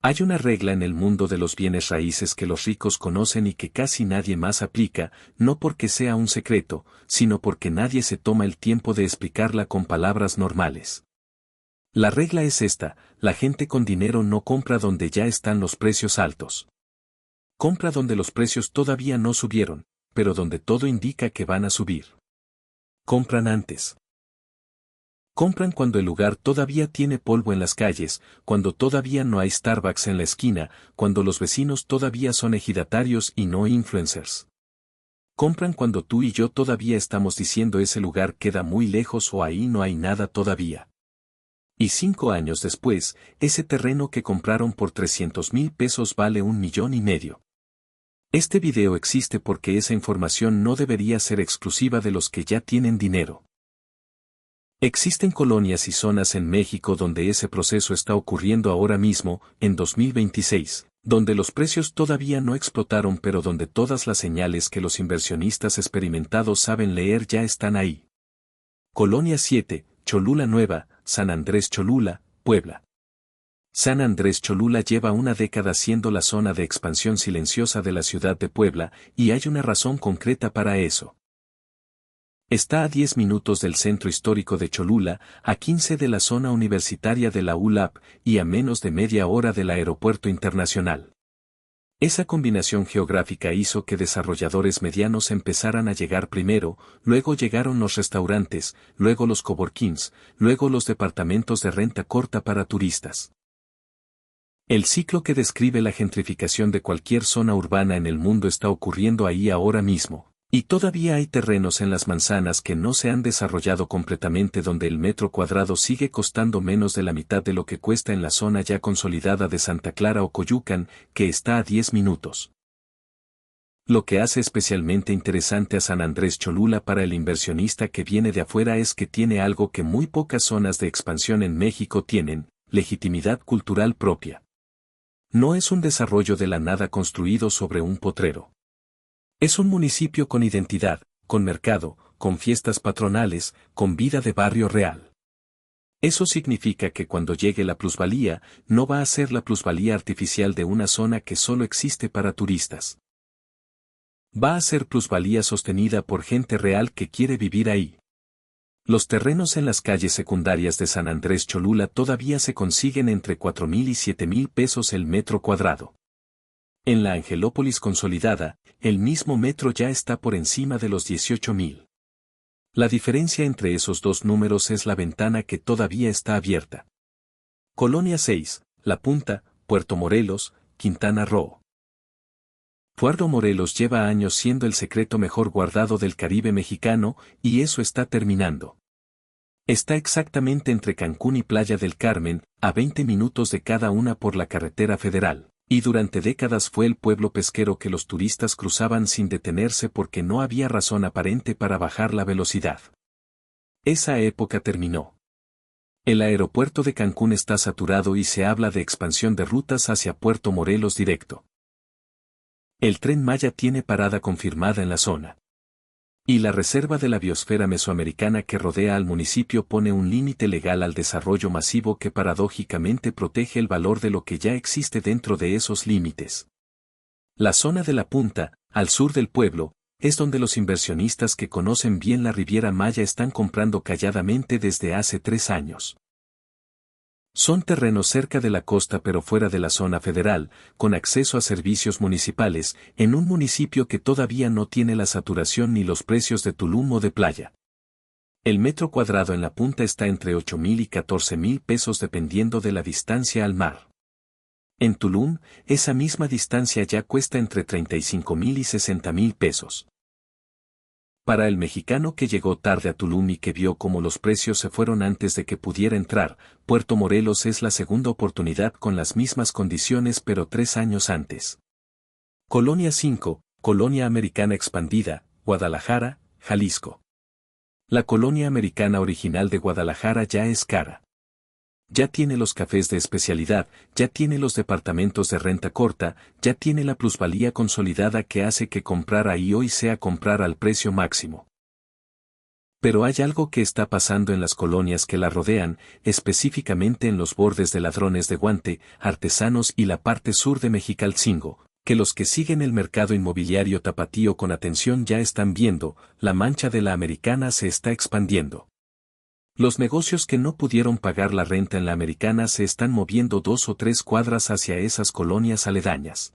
Hay una regla en el mundo de los bienes raíces que los ricos conocen y que casi nadie más aplica, no porque sea un secreto, sino porque nadie se toma el tiempo de explicarla con palabras normales. La regla es esta: la gente con dinero no compra donde ya están los precios altos. Compra donde los precios todavía no subieron, pero donde todo indica que van a subir. Compran antes. Compran cuando el lugar todavía tiene polvo en las calles, cuando todavía no hay Starbucks en la esquina, cuando los vecinos todavía son ejidatarios y no influencers. Compran cuando tú y yo todavía estamos diciendo ese lugar queda muy lejos o ahí no hay nada todavía. Y 5 años después, ese terreno que compraron por 300,000 pesos vale 1,5 millones. Este video existe porque esa información no debería ser exclusiva de los que ya tienen dinero. Existen colonias y zonas en México donde ese proceso está ocurriendo ahora mismo, en 2026, donde los precios todavía no explotaron pero donde todas las señales que los inversionistas experimentados saben leer ya están ahí. Colonia 7, Cholula Nueva, San Andrés Cholula, Puebla. San Andrés Cholula lleva una década siendo la zona de expansión silenciosa de la ciudad de Puebla, y hay una razón concreta para eso. Está a 10 minutos del centro histórico de Cholula, a 15 de la zona universitaria de la ULAP y a menos de media hora del aeropuerto internacional. Esa combinación geográfica hizo que desarrolladores medianos empezaran a llegar primero, luego llegaron los restaurantes, luego los coworkings, luego los departamentos de renta corta para turistas. El ciclo que describe la gentrificación de cualquier zona urbana en el mundo está ocurriendo ahí ahora mismo. Y todavía hay terrenos en las manzanas que no se han desarrollado completamente donde el metro cuadrado sigue costando menos de la mitad de lo que cuesta en la zona ya consolidada de Santa Clara o Coyucan, que está a 10 minutos. Lo que hace especialmente interesante a San Andrés Cholula para el inversionista que viene de afuera es que tiene algo que muy pocas zonas de expansión en México tienen: legitimidad cultural propia. No es un desarrollo de la nada construido sobre un potrero. Es un municipio con identidad, con mercado, con fiestas patronales, con vida de barrio real. Eso significa que cuando llegue la plusvalía, no va a ser la plusvalía artificial de una zona que solo existe para turistas. Va a ser plusvalía sostenida por gente real que quiere vivir ahí. Los terrenos en las calles secundarias de San Andrés Cholula todavía se consiguen entre 4,000 y 7,000 pesos el metro cuadrado. En la Angelópolis consolidada, el mismo metro ya está por encima de los 18,000. La diferencia entre esos dos números es la ventana que todavía está abierta. Colonia 6, La Punta, Puerto Morelos, Quintana Roo. Puerto Morelos lleva años siendo el secreto mejor guardado del Caribe mexicano, y eso está terminando. Está exactamente entre Cancún y Playa del Carmen, a 20 minutos de cada una por la carretera federal. Y durante décadas fue el pueblo pesquero que los turistas cruzaban sin detenerse porque no había razón aparente para bajar la velocidad. Esa época terminó. El aeropuerto de Cancún está saturado y se habla de expansión de rutas hacia Puerto Morelos directo. El Tren Maya tiene parada confirmada en la zona. Y la reserva de la biosfera mesoamericana que rodea al municipio pone un límite legal al desarrollo masivo que paradójicamente protege el valor de lo que ya existe dentro de esos límites. La zona de La Punta, al sur del pueblo, es donde los inversionistas que conocen bien la Riviera Maya están comprando calladamente desde hace 3 años. Son terrenos cerca de la costa pero fuera de la zona federal, con acceso a servicios municipales, en un municipio que todavía no tiene la saturación ni los precios de Tulum o de Playa. El metro cuadrado en La Punta está entre 8,000 y 14,000 pesos dependiendo de la distancia al mar. En Tulum, esa misma distancia ya cuesta entre 35,000 y 60,000 pesos. Para el mexicano que llegó tarde a Tulum y que vio cómo los precios se fueron antes de que pudiera entrar, Puerto Morelos es la segunda oportunidad con las mismas condiciones pero 3 años antes. Colonia 5, Colonia Americana Expandida, Guadalajara, Jalisco. La colonia americana original de Guadalajara ya es cara. Ya tiene los cafés de especialidad, ya tiene los departamentos de renta corta, ya tiene la plusvalía consolidada que hace que comprar ahí hoy sea comprar al precio máximo. Pero hay algo que está pasando en las colonias que la rodean, específicamente en los bordes de Ladrones de Guante, Artesanos y la parte sur de Mexicalcingo, que los que siguen el mercado inmobiliario tapatío con atención ya están viendo, la mancha de la Americana se está expandiendo. Los negocios que no pudieron pagar la renta en la Americana se están moviendo 2 o 3 cuadras hacia esas colonias aledañas.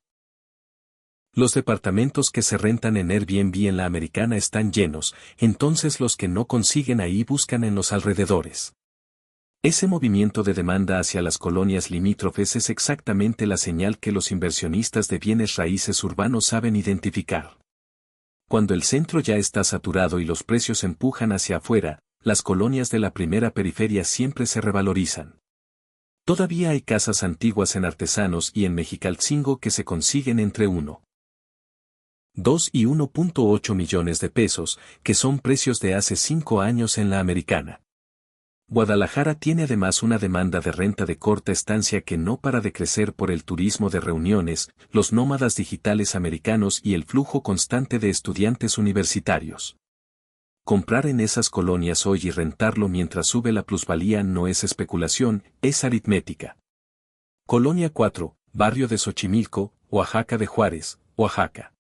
Los departamentos que se rentan en Airbnb en la Americana están llenos, entonces los que no consiguen ahí buscan en los alrededores. Ese movimiento de demanda hacia las colonias limítrofes es exactamente la señal que los inversionistas de bienes raíces urbanos saben identificar. Cuando el centro ya está saturado y los precios empujan hacia afuera, las colonias de la primera periferia siempre se revalorizan. Todavía hay casas antiguas en Artesanos y en Mexicalcingo que se consiguen entre 1,2 y 1,8 millones de pesos, que son precios de hace 5 años en la Americana. Guadalajara tiene además una demanda de renta de corta estancia que no para de crecer por el turismo de reuniones, los nómadas digitales americanos y el flujo constante de estudiantes universitarios. Comprar en esas colonias hoy y rentarlo mientras sube la plusvalía no es especulación, es aritmética. Colonia 4, barrio de Xochimilco, Oaxaca de Juárez, Oaxaca.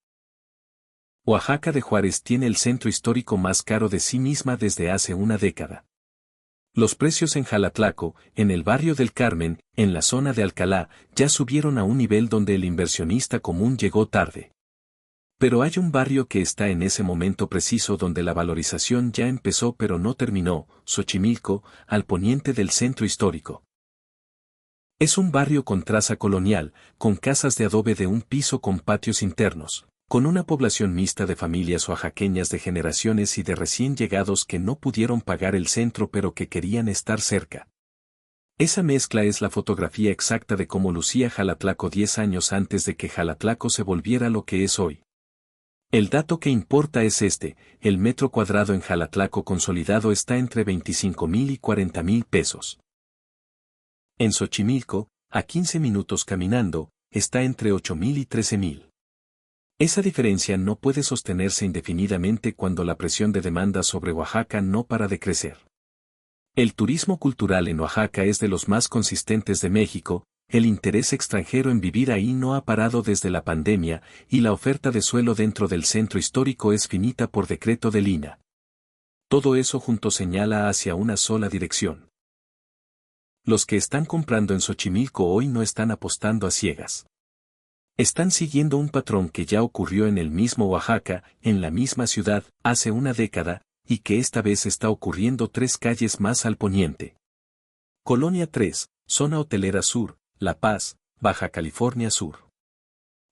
Oaxaca de Juárez tiene el centro histórico más caro de sí misma desde hace una década. Los precios en Jalatlaco, en el barrio del Carmen, en la zona de Alcalá, ya subieron a un nivel donde el inversionista común llegó tarde. Pero hay un barrio que está en ese momento preciso donde la valorización ya empezó pero no terminó, Xochimilco, al poniente del centro histórico. Es un barrio con traza colonial, con casas de adobe de un piso con patios internos, con una población mixta de familias oaxaqueñas de generaciones y de recién llegados que no pudieron pagar el centro pero que querían estar cerca. Esa mezcla es la fotografía exacta de cómo lucía Jalatlaco 10 años antes de que Jalatlaco se volviera lo que es hoy. El dato que importa es este: el metro cuadrado en Jalatlaco consolidado está entre 25,000 y 40,000 pesos. En Xochimilco, a 15 minutos caminando, está entre 8,000 y 13,000. Esa diferencia no puede sostenerse indefinidamente cuando la presión de demanda sobre Oaxaca no para de crecer. El turismo cultural en Oaxaca es de los más consistentes de México, el interés extranjero en vivir ahí no ha parado desde la pandemia, y la oferta de suelo dentro del centro histórico es finita por decreto del INAH. Todo eso junto señala hacia una sola dirección. Los que están comprando en Xochimilco hoy no están apostando a ciegas. Están siguiendo un patrón que ya ocurrió en el mismo Oaxaca, en la misma ciudad, hace una década, y que esta vez está ocurriendo 3 calles más al poniente. Colonia 3, Zona Hotelera Sur, La Paz, Baja California Sur.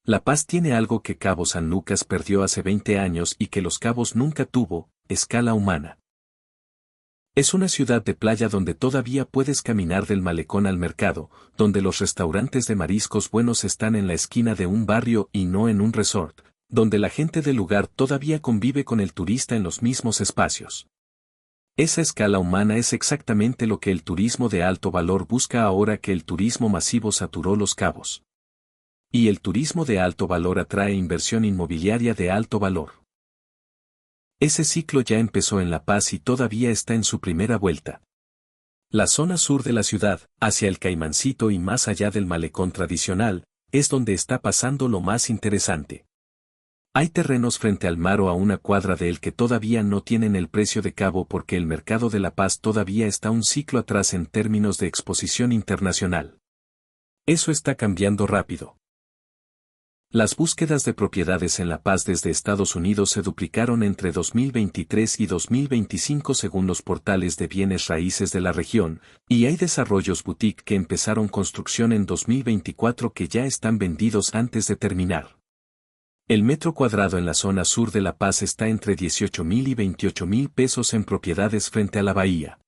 La Paz tiene algo que Cabo San Lucas perdió hace 20 años y que Los Cabos nunca tuvo: escala humana. Es una ciudad de playa donde todavía puedes caminar del malecón al mercado, donde los restaurantes de mariscos buenos están en la esquina de un barrio y no en un resort, donde la gente del lugar todavía convive con el turista en los mismos espacios. Esa escala humana es exactamente lo que el turismo de alto valor busca ahora que el turismo masivo saturó Los Cabos. Y el turismo de alto valor atrae inversión inmobiliaria de alto valor. Ese ciclo ya empezó en La Paz y todavía está en su primera vuelta. La zona sur de la ciudad, hacia el Caimancito y más allá del malecón tradicional, es donde está pasando lo más interesante. Hay terrenos frente al mar o a una cuadra de él que todavía no tienen el precio de Cabo porque el mercado de La Paz todavía está un ciclo atrás en términos de exposición internacional. Eso está cambiando rápido. Las búsquedas de propiedades en La Paz desde Estados Unidos se duplicaron entre 2023 y 2025 según los portales de bienes raíces de la región, y hay desarrollos boutique que empezaron construcción en 2024 que ya están vendidos antes de terminar. El metro cuadrado en la zona sur de La Paz está entre 18,000 y 28,000 pesos en propiedades frente a la bahía.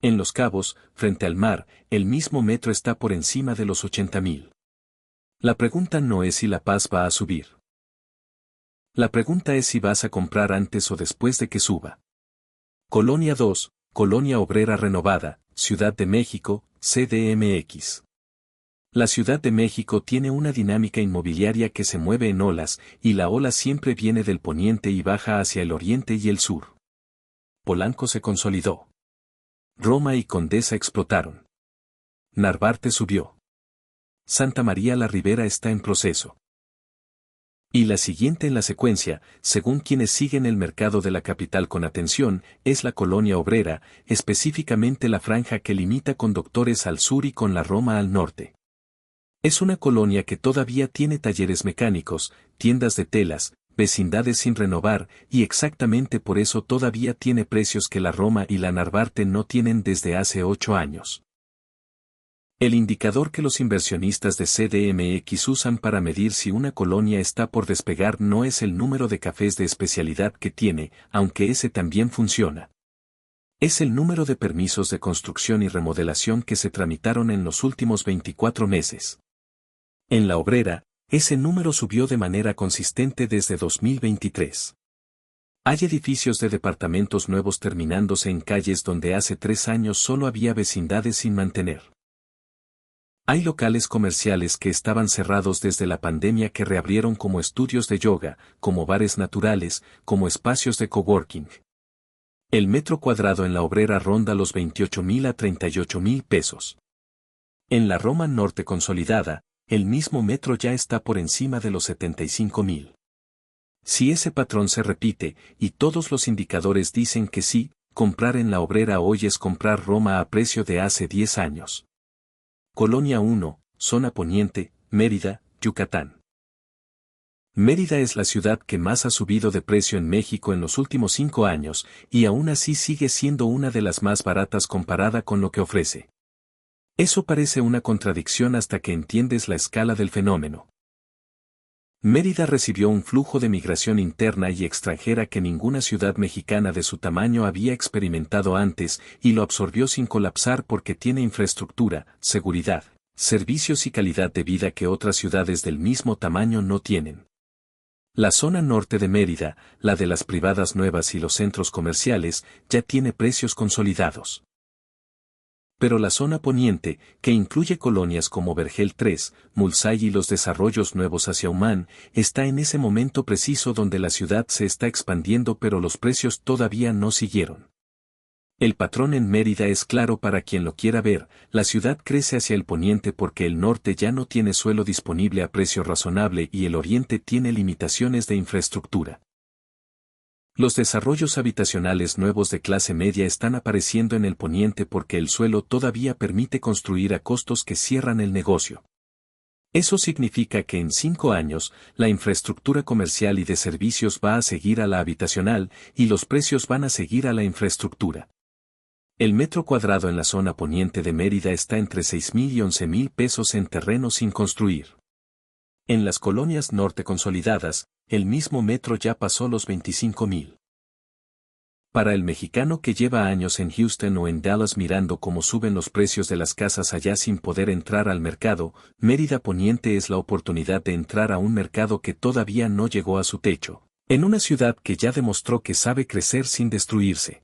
En Los Cabos, frente al mar, el mismo metro está por encima de los 80,000. La pregunta no es si La Paz va a subir. La pregunta es si vas a comprar antes o después de que suba. Colonia 2, Colonia Obrera Renovada, Ciudad de México, CDMX. La Ciudad de México tiene una dinámica inmobiliaria que se mueve en olas, y la ola siempre viene del poniente y baja hacia el oriente y el sur. Polanco se consolidó. Roma y Condesa explotaron. Narvarte subió. Santa María la Ribera está en proceso. Y la siguiente en la secuencia, según quienes siguen el mercado de la capital con atención, es la Colonia Obrera, específicamente la franja que limita con Doctores al sur y con la Roma al norte. Es una colonia que todavía tiene talleres mecánicos, tiendas de telas, vecindades sin renovar, y exactamente por eso todavía tiene precios que la Roma y la Narvarte no tienen desde hace 8 años. El indicador que los inversionistas de CDMX usan para medir si una colonia está por despegar no es el número de cafés de especialidad que tiene, aunque ese también funciona. Es el número de permisos de construcción y remodelación que se tramitaron en los últimos 24 meses. En la Obrera, ese número subió de manera consistente desde 2023. Hay edificios de departamentos nuevos terminándose en calles donde hace 3 años solo había vecindades sin mantener. Hay locales comerciales que estaban cerrados desde la pandemia que reabrieron como estudios de yoga, como bares naturales, como espacios de coworking. El metro cuadrado en la Obrera ronda los 28,000 a 38,000 pesos. En la Roma Norte consolidada, el mismo metro ya está por encima de los 75,000. Si ese patrón se repite, y todos los indicadores dicen que sí, comprar en la Obrera hoy es comprar Roma a precio de hace 10 años. Colonia 1, Zona Poniente, Mérida, Yucatán. Mérida es la ciudad que más ha subido de precio en México en los últimos 5 años, y aún así sigue siendo una de las más baratas comparada con lo que ofrece. Eso parece una contradicción hasta que entiendes la escala del fenómeno. Mérida recibió un flujo de migración interna y extranjera que ninguna ciudad mexicana de su tamaño había experimentado antes, y lo absorbió sin colapsar porque tiene infraestructura, seguridad, servicios y calidad de vida que otras ciudades del mismo tamaño no tienen. La zona norte de Mérida, la de las privadas nuevas y los centros comerciales, ya tiene precios consolidados. Pero la zona poniente, que incluye colonias como Vergel 3, Mulsay y los desarrollos nuevos hacia Humán, está en ese momento preciso donde la ciudad se está expandiendo pero los precios todavía no siguieron. El patrón en Mérida es claro para quien lo quiera ver, la ciudad crece hacia el poniente porque el norte ya no tiene suelo disponible a precio razonable y el oriente tiene limitaciones de infraestructura. Los desarrollos habitacionales nuevos de clase media están apareciendo en el poniente porque el suelo todavía permite construir a costos que cierran el negocio. Eso significa que en 5 años, la infraestructura comercial y de servicios va a seguir a la habitacional y los precios van a seguir a la infraestructura. El metro cuadrado en la zona poniente de Mérida está entre 6,000 y 11,000 pesos en terreno sin construir. En las colonias norte consolidadas, el mismo metro ya pasó los 25,000. Para el mexicano que lleva años en Houston o en Dallas mirando cómo suben los precios de las casas allá sin poder entrar al mercado, Mérida Poniente es la oportunidad de entrar a un mercado que todavía no llegó a su techo, en una ciudad que ya demostró que sabe crecer sin destruirse.